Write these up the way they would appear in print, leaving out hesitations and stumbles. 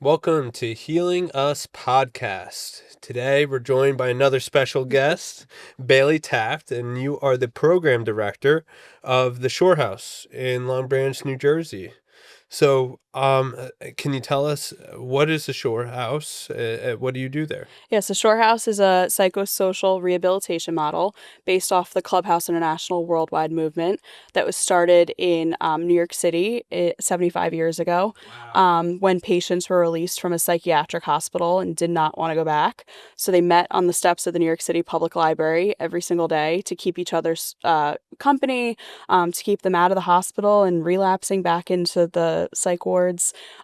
Welcome to Healing Us Podcast. Today we're joined by another special guest, Bailey Taft, and you are the program director of the Shorehouse in Long Branch, New Jersey. So, can you tell us what is the Shorehouse? What do you do there? Yeah, so Shorehouse is a psychosocial rehabilitation model based off the Clubhouse International worldwide movement that was started in New York City 75 years ago. Wow. When patients were released from a psychiatric hospital and did not want to go back. So they met on the steps of the New York City Public Library every single day to keep each other's company, to keep them out of the hospital and relapsing back into the psych wards.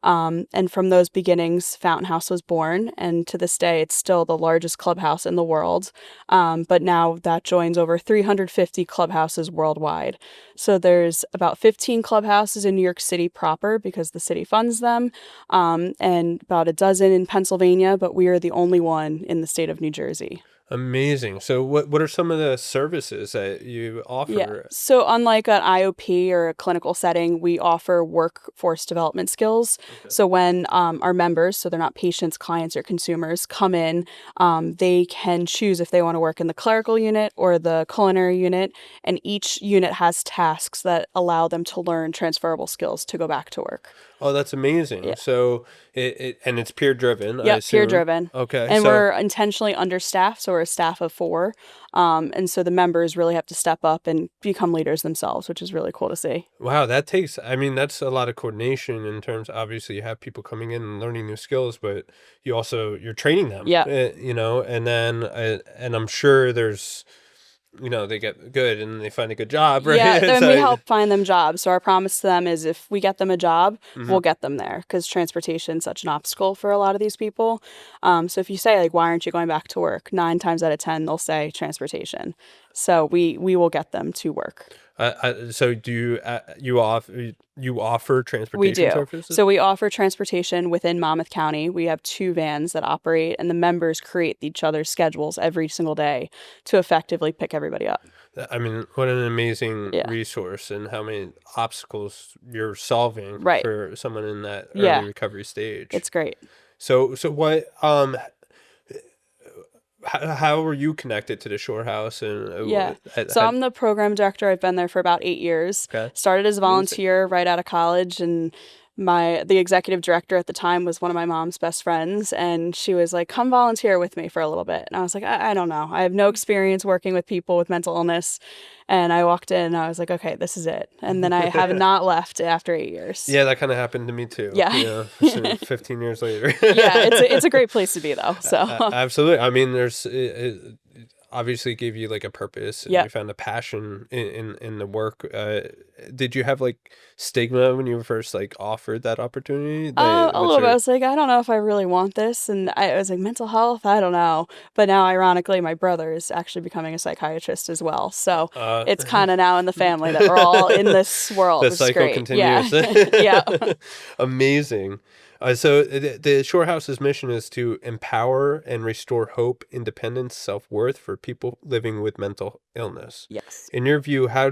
And from those beginnings, Fountain House was born, and to this day, it's still the largest clubhouse in the world. But now that joins over 350 clubhouses worldwide. So there's about 15 clubhouses in New York City proper because the city funds them, and about a dozen in Pennsylvania, but we are the only one in the state of New Jersey. Amazing. So, what are some of the services that you Yeah. offer? So unlike an IOP or a clinical setting, we offer workforce development skills. Okay. So when our members, so they're not patients, clients, or consumers, come in, they can choose if they want to work in the clerical unit or the culinary unit. And each unit has tasks that allow them to learn transferable skills to go back to work. Oh, that's amazing. Yeah. So and it's peer driven, I Yep, peer assume. driven. Okay. And So we're intentionally understaffed, so we're a staff of 4. And so the members really have to step up and become leaders themselves, which is really cool to see. wow, that's a lot of coordination in terms, obviously you have people coming in and learning new skills, but you're training them, Yeah. and then, and I'm sure there's, they get good and they find a good job, right? Yeah, then we So, help find them jobs. So our promise to them is if we get them a job, mhm. we'll get them there because transportation is such an obstacle for a lot of these people. So if you say like, why aren't you going back to work? 9 times out of 10, they'll say transportation. So we will get them to work. So do you offer We transportation do. services? So we offer transportation within Monmouth County. We have 2 vans that operate, and the members create each other's schedules every single day to effectively pick everybody up. I mean, what an amazing Yeah. resource, and how many obstacles you're solving Right. for someone in that early Yeah. recovery stage. It's great. So what how were you connected to the Shore House, and Yeah. So I'm the program director. I've been there for about 8 years. okay. Started as a Amazing. volunteer right out of college, and the executive director at the time was one of my mom's best friends, and she was like, "Come volunteer with me for a little bit." And I was like, I don't know. I have no experience working with people with mental illness." And I walked in and I was like, "Okay, this is it." And then I have not left after 8 years. Yeah, that kind of happened to me too. Yeah. So 15 years later. Yeah, it's a great place to be though. So Absolutely. I mean, it obviously gave you like a purpose, and yeah. you found a passion in the work. Did you have like stigma when you were first like offered that opportunity? A little bit. I was like, I don't know if I really want this. And I was like, mental health? I don't know. But now, ironically, my brother is actually becoming a psychiatrist as well. So it's kind of now in the family that we're all in this world. The It's cycle great. continues. Yeah. Yeah. Amazing. So the Shorehouse's mission is to empower and restore hope, independence, self-worth for people living with mental illness. Yes. In your view, how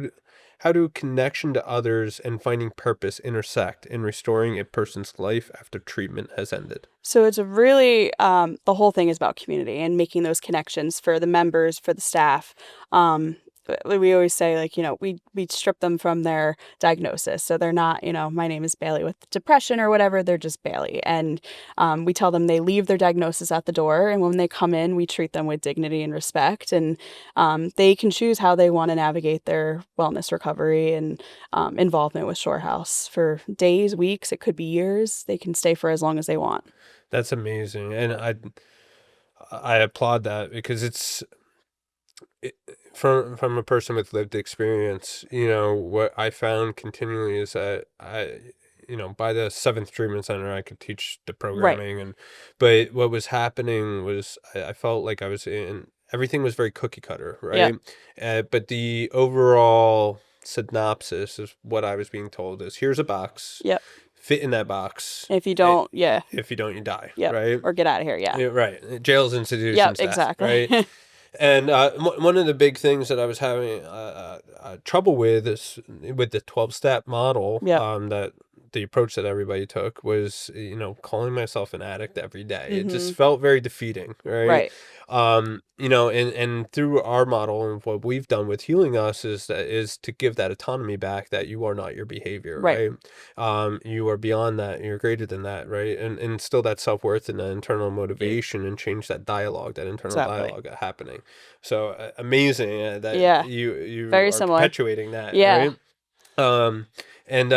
do connection to others and finding purpose intersect in restoring a person's life after treatment has ended? So it's a really, the whole thing is about community and making those connections for the members, for the staff. We always say, like, we strip them from their diagnosis. So they're not, my name is Bailey with depression or whatever. They're just Bailey. And we tell them they leave their diagnosis at the door. And when they come in, we treat them with dignity and respect. And they can choose how they want to navigate their wellness recovery and involvement with Shorehouse for days, weeks. It could be years. They can stay for as long as they want. That's amazing. And I applaud that, because from a person with lived experience, what I found continually is that by the 7th treatment center, I could teach the programming, but what was happening was I felt like I was everything was very cookie cutter, right? But the overall synopsis is what I was being told is, here's a box. Yep. Fit in that box. If you don't, If you don't, you die. Yep. Right. Or get out of here. Yeah. Yeah, right. Jail's institution Yep. staff, Exactly. right? And one of the big things that I was having trouble with is with the 12-step model, Yep. that the approach that everybody took was, calling myself an addict every day. It just Mhm. felt very defeating, right? Right. And through our model and what we've done with healing us is to give that autonomy back, that you are not your behavior, Right. right? You are beyond that. You're greater than that, right? And still that self-worth and that internal motivation, and change that dialogue, that internal Exactly. dialogue happening. So amazing that Yeah. you Very are similar. perpetuating that, Yeah. right? Um, and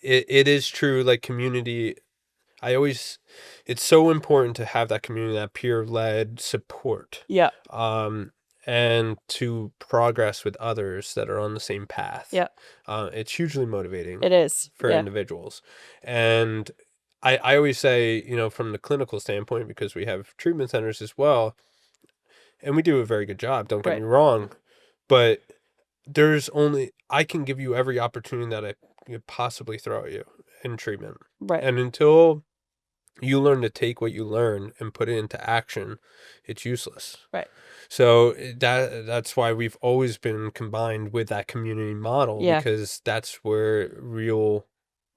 it is true, like community. I always, it's so important to have that community, that peer-led support, Yep. um, and to progress with others that are on the same path. Yep. It's hugely motivating It is. for Yeah. individuals. And I always say, from the clinical standpoint, because we have treatment centers as well, and we do a very good job, don't get me Right. wrong, but I can give you every opportunity that I could possibly throw at you in treatment. Right. And until you learn to take what you learn and put it into action, it's useless. Right. So that's why we've always been combined with that community model, Yeah. because that's where real,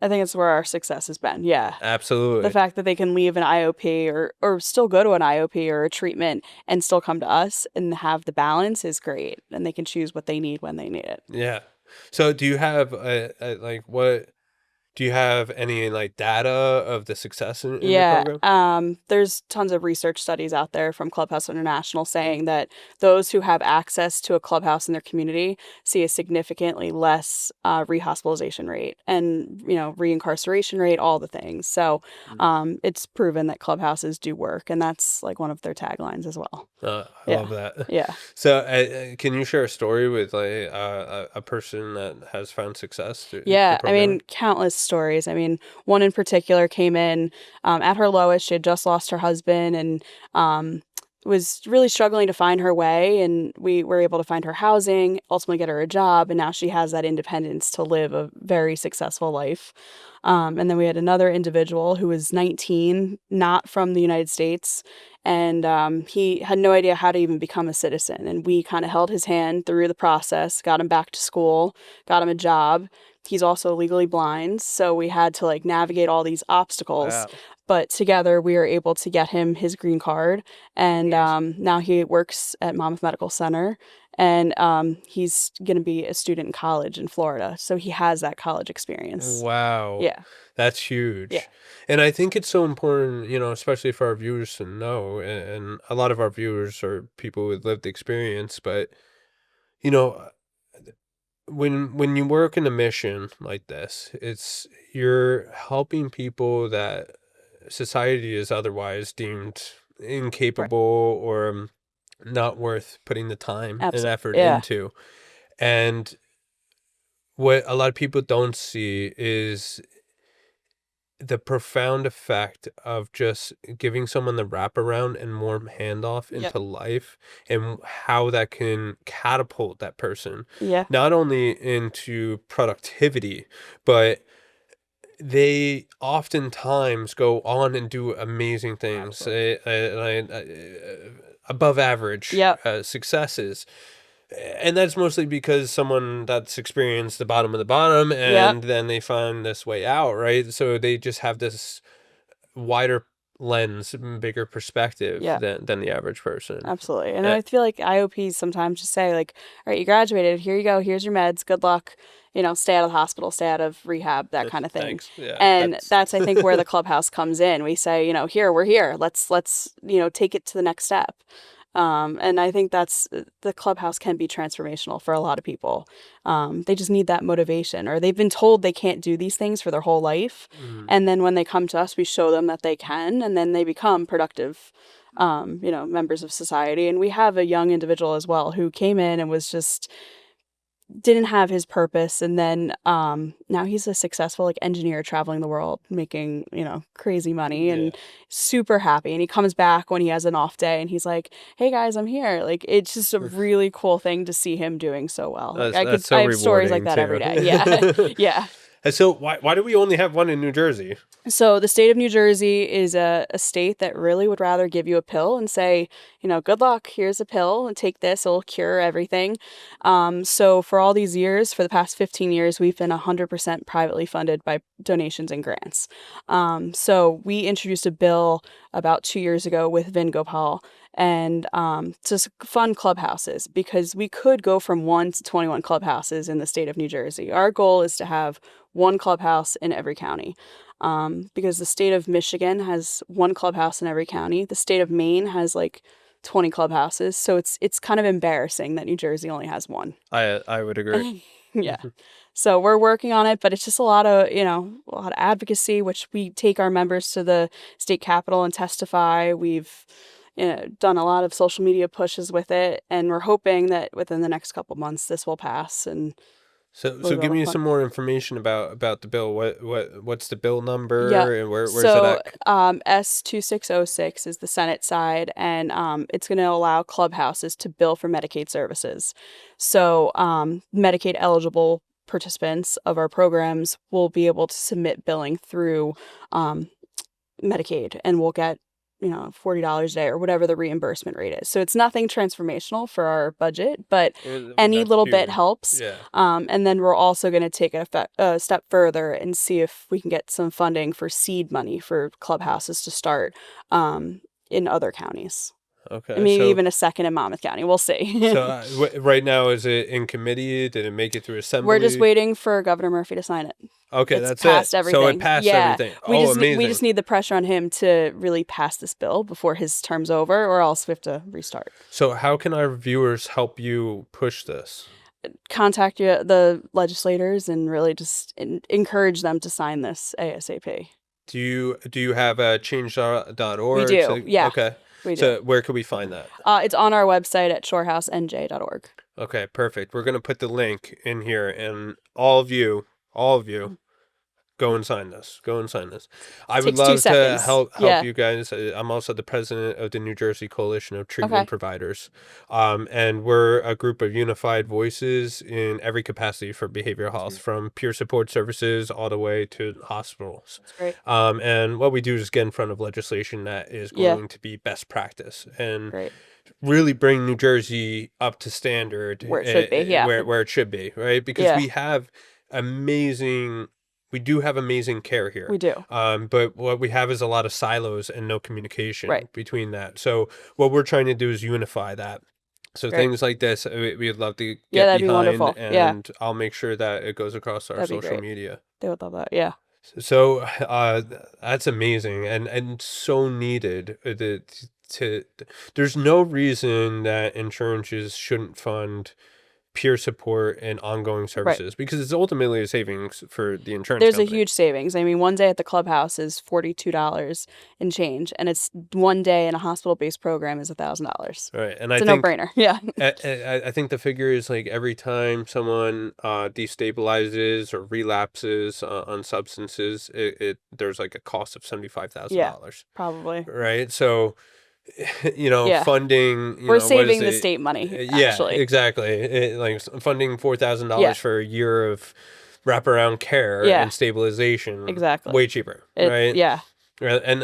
I think it's where our success has been. Yeah. The absolutely, fact that they can leave an IOP or still go to an IOP or a treatment and still come to us and have the balance is great. And they can choose what they need when they need it. yeah. So do you have like what? Do you have any like data of the success in your Yeah, program? there's tons of research studies out there from Clubhouse International saying that those who have access to a clubhouse in their community see a significantly less rehospitalization rate and reincarceration rate, all the things. So it's proven that clubhouses do work, and that's like one of their taglines as well. I Yeah, love that. yeah. So, can you share a story with like a person that has found success through the Yeah, I programming? mean, countless stories. I mean, one in particular came in at her lowest. She had just lost her husband and was really struggling to find her way. And we were able to find her housing, ultimately get her a job, and now she has that independence to live a very successful life. And then we had another individual who was 19, not from the United States, and he had no idea how to even become a citizen. And we kind of held his hand through the process, got him back to school, got him a job. He's also legally blind, so we had to like navigate all these obstacles. Wow. But together we were able to get him his green card, and now he works at Monmouth Medical Center, and he's going to be a student in college in Florida, so he has that college experience. Wow. Yeah, That's yeah, huge. And I think it's so important, especially for our viewers to know, and a lot of our viewers are people with lived experience, but you know, when you work in a mission like this, you're helping people that society is otherwise deemed right, incapable or not worth putting the time and absolutely, effort yeah, into. And what a lot of people don't see is the profound effect of just giving someone the wraparound and warm handoff yep, into life, and how that can catapult that person yeah, not only into productivity, but they oftentimes go on and do amazing things, absolutely, above average yep, successes. And that's mostly because someone that's experienced the bottom of the bottom, yep, and then they find this way out, right? So they just have this wider lens, bigger perspective yep. than the average person. Absolutely. And Uh, I feel like IOPs sometimes just say like, all right, you graduated, here you go, here's your meds, good luck, stay out of the hospital, stay out of rehab, that kind of thing. Thanks. Yeah, And that's that's I think where the clubhouse comes in. We say, here, we're here. Let's take it to the next step. And I think the clubhouse can be transformational for a lot of people. They just need that motivation, or they've been told they can't do these things for their whole life. mm, And then when they come to us, we show them that they can, and then they become productive, members of society. And we have a young individual as well who came in and was just didn't have his purpose, and then now he's a successful like engineer traveling the world making crazy money yeah. and super happy, and he comes back when he has an off day and he's like, hey guys, I'm here. Like, it's just a really cool thing to see him doing so well. Like, That's so I have stories like rewarding that every too. day. Yeah. Yeah. And so why do we only have one in New Jersey? So the state of New Jersey is a state that really would rather give you a pill and say, good luck, here's a pill, and take this, it'll cure everything. So for all these years, for the past 15 years, we've been 100% privately funded by donations and grants. So we introduced a bill about 2 years ago with Vin Gopal and to fund clubhouses, because we could go from 1 to 21 clubhouses in the state of New Jersey. Our goal is to have one clubhouse in every county. Because the state of Michigan has one clubhouse in every county. The state of Maine has like 20 clubhouses. So it's kind of embarrassing that New Jersey only has one. I would agree. Yeah. So we're working on it, but it's just a lot of advocacy, which we take our members to the state capitol and testify. We've done a lot of social media pushes with it, and we're hoping that within the next couple months this will pass and So give me some more information about the bill. What's the bill Yeah. number and where's it So, at? S2606 is the Senate side, and it's going to allow clubhouses to bill for Medicaid services. So, Medicaid eligible participants of our programs will be able to submit billing through Medicaid, and we'll get $40 a day or whatever the reimbursement rate is. So it's nothing transformational for our budget, but any That's little bit huge. helps. Yeah. And then we're also going to take a step further and see if we can get some funding for seed money for clubhouses to start in other counties. Okay. And maybe even a second in Monmouth County. We'll see. So right now, is it in committee? Did it make it through assembly? We're just waiting for Governor Murphy to sign it. Okay, It's that's passed it. everything. So it passed everything. Amazing. We just need the pressure on him to really pass this bill before his term's over, or else we have to restart. So how can our viewers help you push this? Contact the legislators and really just encourage them to sign this ASAP. Do you have a change.org? We do. Yeah. Okay. We do. So where could we find that? It's on our website at shorehousenj.org. Okay, perfect. We're gonna put the link in here, and all of you, go and sign this. Go and sign this. I would Takes 2 love to seconds. help Yeah. you guys. I'm also the president of the New Jersey Coalition of Treatment Okay. Providers, and we're a group of unified voices in every capacity for behavioral health, from peer support services all the way to hospitals. That's great. And what we do is get in front of legislation that is Yeah. going to be best practice and Great. really bring New Jersey up to standard Where it should be, yeah. where it should be, right? Because Yeah. we do have amazing care here. We do. But what we have is a lot of silos and no communication Right. between that. So what we're trying to do is unify that. So Great. things like this, we'd love to get Yeah, that'd be behind, wonderful. Yeah. and I'll make sure that it goes across our That'd be social great. media. They would love that. Yeah. So that's amazing and so needed. There's no reason that insurances shouldn't fund peer support and ongoing services, because it's ultimately a savings for the insurance There's a company. huge savings. I mean, one day at the clubhouse is $42 and change, and it's one day in a hospital-based program is $1,000. Right, and It's I a think no-brainer. Yeah. I think the figure is like every time someone destabilizes or relapses on substances, there's like a cost of $75,000. Probably. Right, so Yeah. funding. We're What saving is the it? state money, Yeah, actually. exactly. Like funding $4,000 Yeah. for a year of wraparound care Yeah. and stabilization. Exactly. Way cheaper, right? Yeah, And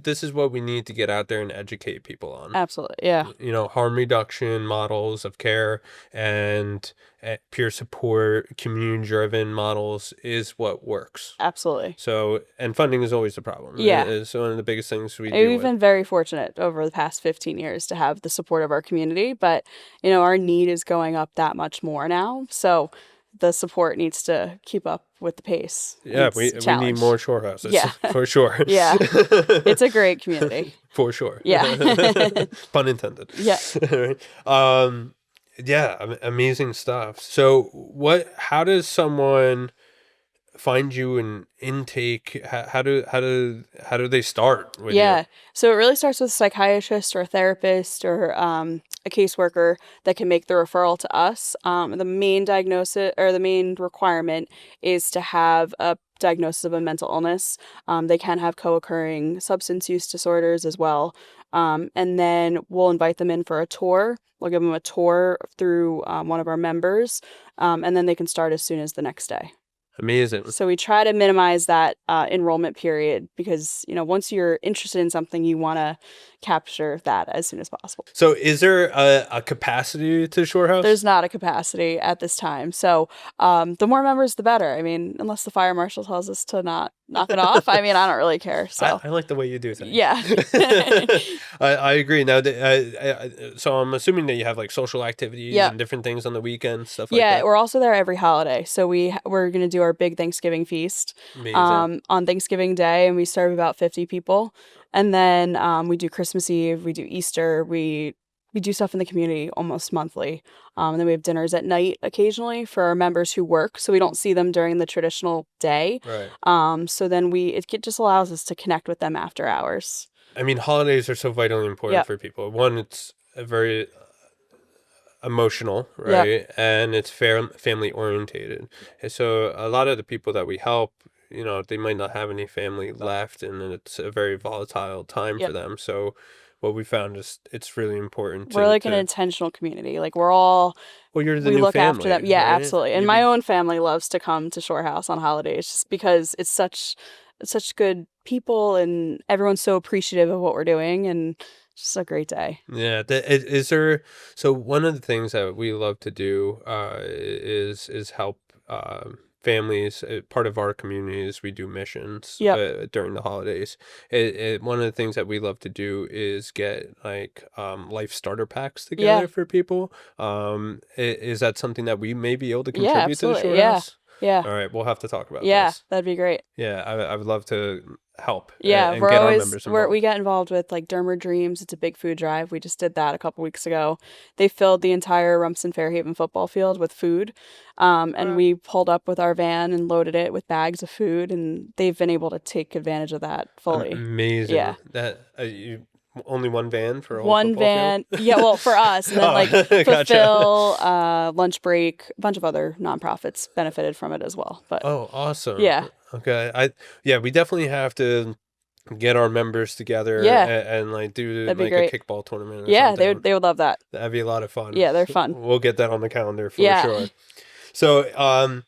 this is what we need to get out there and educate people on. absolutely. Yeah. Harm reduction models of care and peer support, community-driven models is what works. Absolutely. So, and funding is always the problem. Yeah. It's one of the biggest things we And deal we've with. been very fortunate over the past 15 years to have the support of our community, but our need is going up that much more now. So the support needs to keep up with the pace. Yeah, It's we a challenge. need more shorehouses. Yeah. For sure. Yeah. It's a great community. For sure. Yeah. Pun intended. Yeah. Yeah, amazing stuff. So how does someone find you an intake? How do they start with Yeah. you? So it really starts with a psychiatrist or a therapist or a caseworker that can make the referral to us. The main diagnosis or the main requirement is to have a diagnosis of a mental illness. They can have co-occurring substance use disorders as well. And then we'll invite them in for a tour. We'll give them a tour through one of our members, and then they can start as soon as the next day. Amazing. So we try to minimize that enrollment period because, once you're interested in something, you want to capture that as soon as possible. So is there a capacity to Shorehouse? There's not a capacity at this time. So the more members, the better. I mean, unless the fire marshal tells us to not knock it off. I mean, I don't really care. So I like the way you do things. yeah. I agree. Now, so I'm assuming that you have like social activities Yeah. and different things on the weekends, stuff like Yeah, that. we're also there every holiday. So we're gonna do our big Thanksgiving feast Amazing. on Thanksgiving Day, and we serve about 50 people. And then we do Christmas Eve, we do Easter, we do stuff in the community almost monthly. And then we have dinners at night occasionally for our members who work, so we don't see them during the traditional day. Right. So then it just allows us to connect with them after hours. I mean, holidays are so vitally important Yep. for people. One, it's a very emotional, Yep. right? And it's family orientated. And so a lot of the people that we help, they might not have any family left, and it's a very volatile time for Yep. them. So what we found is it's really important We're like an intentional community. Like we're all well, you're the we new look after them. family, Yeah, right? absolutely. And my own family loves to come to Shorehouse on holidays just because it's such good people and everyone's so appreciative of what we're doing and it's just a great day. Yeah, is there? So one of the things that we love to do is help families. Part of our community is we do missions Yep. during the holidays. One of the things that we love to do is get like life starter packs Yeah. together for people. Is that something that we may be able to Yeah, contribute to the absolutely. Yeah. Shorehouse? Yeah. All right, we'll have to talk about Yeah, this. that'd be great. Yeah, I would love to help Yeah, and get our members we involved. get involved with like Dermer Dreams. It's a big food drive. We just did that a couple weeks ago. They filled the entire Rumson Fairhaven football field with food. And we pulled up with our van and loaded it with bags of food, and they've been able to take advantage of that fully. Amazing. Yeah. That you only one van for a whole One football van. field? Yeah, well, for us. And then like Gotcha. Fulfill, Lunch Break, a bunch of other nonprofits benefited from it as well. But Oh, awesome. yeah. Okay. Yeah, we definitely have to get our members together Yeah. and like do That'd be like a great. kickball tournament or Yeah, something. they would love that. That'd be a lot of fun. Yeah, they're fun. We'll get that on the calendar for Yeah. sure. So,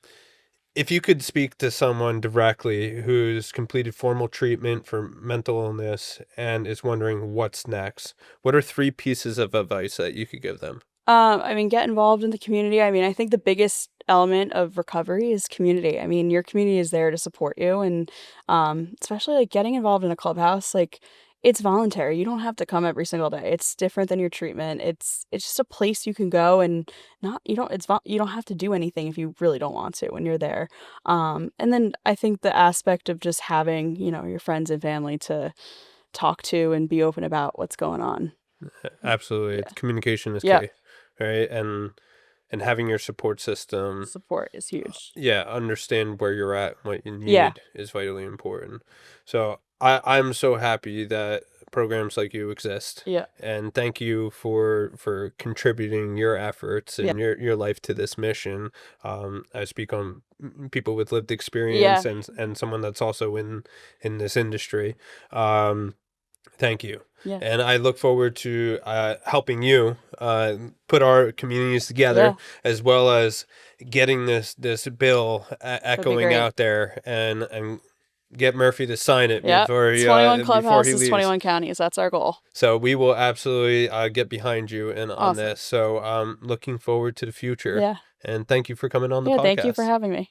if you could speak to someone directly who's completed formal treatment for mental illness and is wondering what's next, what are 3 pieces of advice that you could give them? I mean, get involved in the community. I mean, I think the biggest element of recovery is community. I mean, your community is there to support you, and especially like getting involved in a clubhouse, like it's voluntary. You don't have to come every single day. It's different than your treatment. It's just a place you can go and not you don't it's you don't have to do anything if you really don't want to when you're there. And then I think the aspect of just having your friends and family to talk to and be open about what's going on. Absolutely. Yeah. Communication is Yeah. key, right? And having your support system, Support is huge. yeah, understand where you're at and what you Yeah. need is vitally important. So I'm so happy that programs like you exist. Yeah. And thank you for contributing your efforts Yeah. and your life to this mission. I speak on people with lived Yeah. experience and someone that's also in this industry. Thank you. Yeah. And I look forward to helping you put our communities together, as well as getting this bill echoing great. out there and get Murphy to sign it Yeah. before 21 before he clubhouses, leaves. 21 counties. That's our goal. So we will absolutely get behind you and on Awesome. this. So looking forward to the future. Yeah. And thank you for coming on the Yeah. podcast. Thank you for having me.